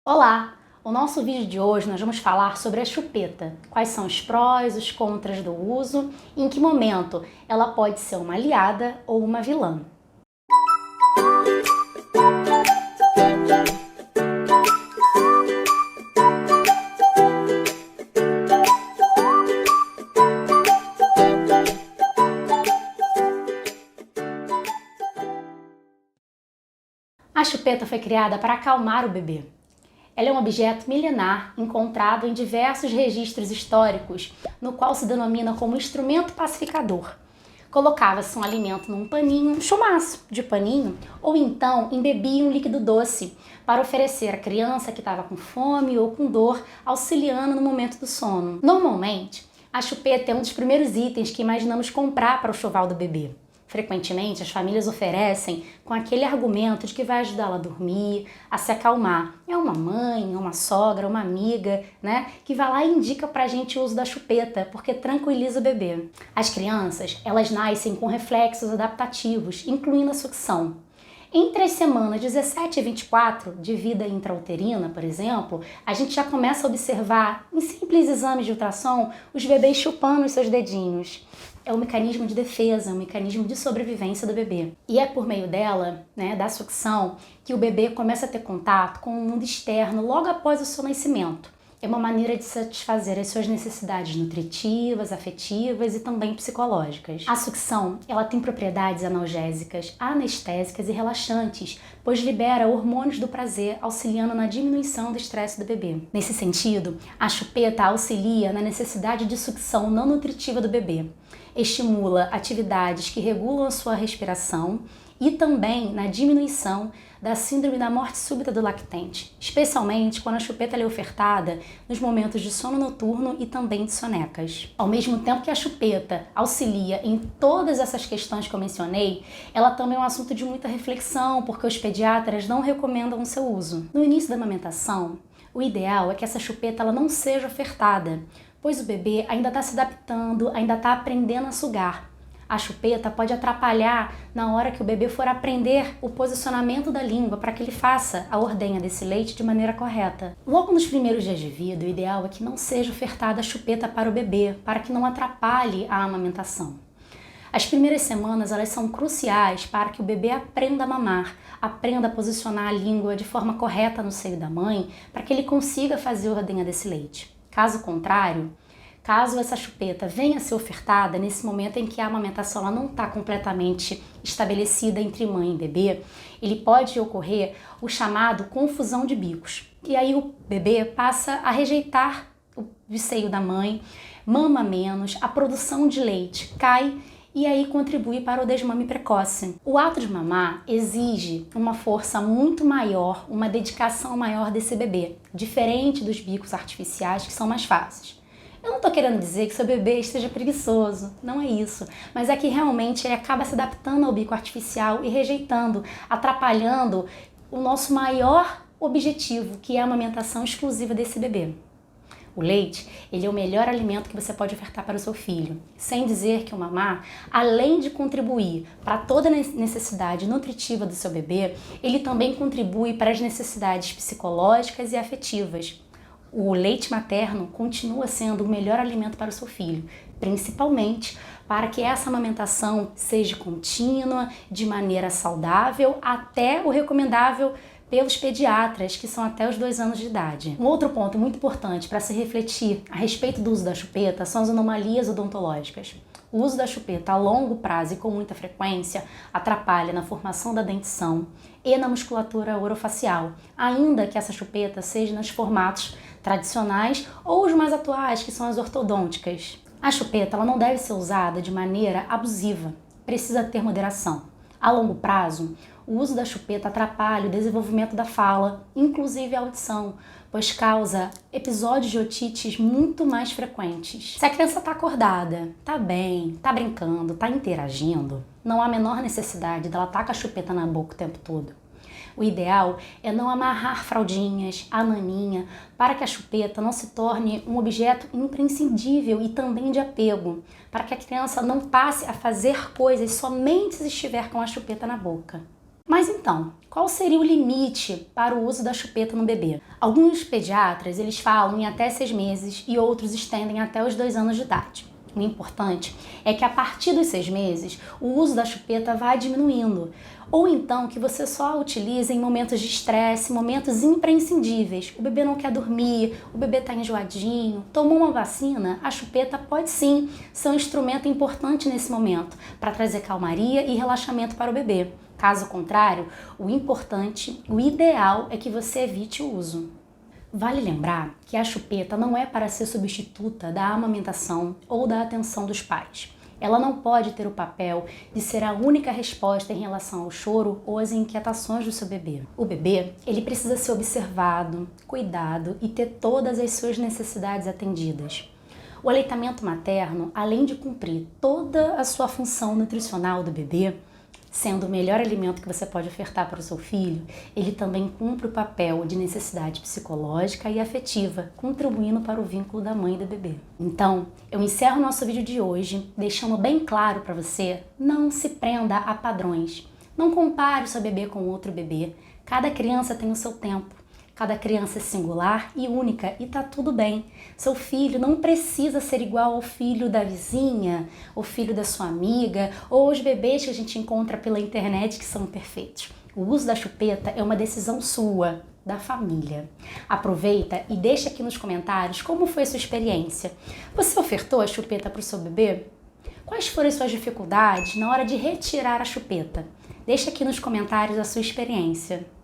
Olá! O nosso vídeo de hoje nós vamos falar sobre a chupeta. Quais são os prós, os contras do uso e em que momento ela pode ser uma aliada ou uma vilã. A chupeta foi criada para acalmar o bebê. Ela é um objeto milenar encontrado em diversos registros históricos, no qual se denomina como instrumento pacificador. Colocava-se um alimento num paninho, um chumaço de paninho, ou então embebia um líquido doce para oferecer à criança que estava com fome ou com dor, auxiliando no momento do sono. Normalmente, a chupeta é um dos primeiros itens que imaginamos comprar para o enxoval do bebê. Frequentemente, as famílias oferecem com aquele argumento de que vai ajudá-la a dormir, a se acalmar. É uma mãe, uma sogra, uma amiga, né, que vai lá e indica pra gente o uso da chupeta, porque tranquiliza o bebê. As crianças, elas nascem com reflexos adaptativos, incluindo a sucção. Entre as semanas 17 e 24 de vida intrauterina, por exemplo, a gente já começa a observar, em simples exames de ultrassom, os bebês chupando os seus dedinhos. É um mecanismo de defesa, um mecanismo de sobrevivência do bebê. E é por meio dela, da sucção, que o bebê começa a ter contato com o mundo externo logo após o seu nascimento. É uma maneira de satisfazer as suas necessidades nutritivas, afetivas e também psicológicas. A sucção, ela tem propriedades analgésicas, anestésicas e relaxantes, pois libera hormônios do prazer, auxiliando na diminuição do estresse do bebê. Nesse sentido, a chupeta auxilia na necessidade de sucção não nutritiva do bebê. Estimula atividades que regulam a sua respiração e também na diminuição da síndrome da morte súbita do lactente, especialmente quando a chupeta é ofertada nos momentos de sono noturno e também de sonecas. Ao mesmo tempo que a chupeta auxilia em todas essas questões que eu mencionei, ela também é um assunto de muita reflexão, porque os pediatras não recomendam o seu uso. No início da amamentação, o ideal é que essa chupeta ela não seja ofertada, pois o bebê ainda está se adaptando, ainda está aprendendo a sugar. A chupeta pode atrapalhar na hora que o bebê for aprender o posicionamento da língua para que ele faça a ordenha desse leite de maneira correta. Logo nos primeiros dias de vida, o ideal é que não seja ofertada a chupeta para o bebê, para que não atrapalhe a amamentação. As primeiras semanas elas são cruciais para que o bebê aprenda a mamar, aprenda a posicionar a língua de forma correta no seio da mãe, para que ele consiga fazer a ordenha desse leite. Caso contrário, caso essa chupeta venha a ser ofertada nesse momento em que a amamentação ela não está completamente estabelecida entre mãe e bebê, ele pode ocorrer o chamado confusão de bicos. E aí o bebê passa a rejeitar o seio da mãe, mama menos, a produção de leite cai e aí contribui para o desmame precoce. O ato de mamar exige uma força muito maior, uma dedicação maior desse bebê, diferente dos bicos artificiais que são mais fáceis. Eu não estou querendo dizer que seu bebê esteja preguiçoso, não é isso, mas é que realmente ele acaba se adaptando ao bico artificial e rejeitando, atrapalhando o nosso maior objetivo, que é a amamentação exclusiva desse bebê. O leite, ele é o melhor alimento que você pode ofertar para o seu filho, sem dizer que o mamar, além de contribuir para toda a necessidade nutritiva do seu bebê, ele também contribui para as necessidades psicológicas e afetivas. O leite materno continua sendo o melhor alimento para o seu filho, principalmente para que essa amamentação seja contínua, de maneira saudável, até o recomendável pelos pediatras, que são até os 2 anos de idade. Um outro ponto muito importante para se refletir a respeito do uso da chupeta são as anomalias odontológicas. O uso da chupeta a longo prazo e com muita frequência atrapalha na formação da dentição e na musculatura orofacial, ainda que essa chupeta seja nos formatos tradicionais ou os mais atuais, que são as ortodônticas. A chupeta ela não deve ser usada de maneira abusiva, precisa ter moderação. A longo prazo, o uso da chupeta atrapalha o desenvolvimento da fala, inclusive a audição, pois causa episódios de otites muito mais frequentes. Se a criança está acordada, está bem, está brincando, está interagindo, não há a menor necessidade dela estar com a chupeta na boca o tempo todo. O ideal é não amarrar fraldinhas, a naninha, para que a chupeta não se torne um objeto imprescindível e também de apego, para que a criança não passe a fazer coisas somente se estiver com a chupeta na boca. Mas então, qual seria o limite para o uso da chupeta no bebê? Alguns pediatras, eles falam em até 6 meses e outros estendem até os 2 anos de idade. O importante é que a partir dos 6 meses, o uso da chupeta vai diminuindo. Ou então que você só a utilize em momentos de estresse, momentos imprescindíveis. O bebê não quer dormir, o bebê está enjoadinho, tomou uma vacina, a chupeta pode sim ser um instrumento importante nesse momento para trazer calmaria e relaxamento para o bebê. Caso contrário, o importante, o ideal é que você evite o uso. Vale lembrar que a chupeta não é para ser substituta da amamentação ou da atenção dos pais. Ela não pode ter o papel de ser a única resposta em relação ao choro ou às inquietações do seu bebê. O bebê, ele precisa ser observado, cuidado e ter todas as suas necessidades atendidas. O aleitamento materno, além de cumprir toda a sua função nutricional do bebê, sendo o melhor alimento que você pode ofertar para o seu filho, ele também cumpre o papel de necessidade psicológica e afetiva, contribuindo para o vínculo da mãe e do bebê. Então, eu encerro nosso vídeo de hoje, deixando bem claro para você, não se prenda a padrões. Não compare o seu bebê com outro bebê. Cada criança tem o seu tempo. Cada criança é singular e única e tá tudo bem. Seu filho não precisa ser igual ao filho da vizinha, ou filho da sua amiga, ou os bebês que a gente encontra pela internet que são perfeitos. O uso da chupeta é uma decisão sua, da família. Aproveita e deixa aqui nos comentários como foi a sua experiência. Você ofertou a chupeta para o seu bebê? Quais foram as suas dificuldades na hora de retirar a chupeta? Deixa aqui nos comentários a sua experiência.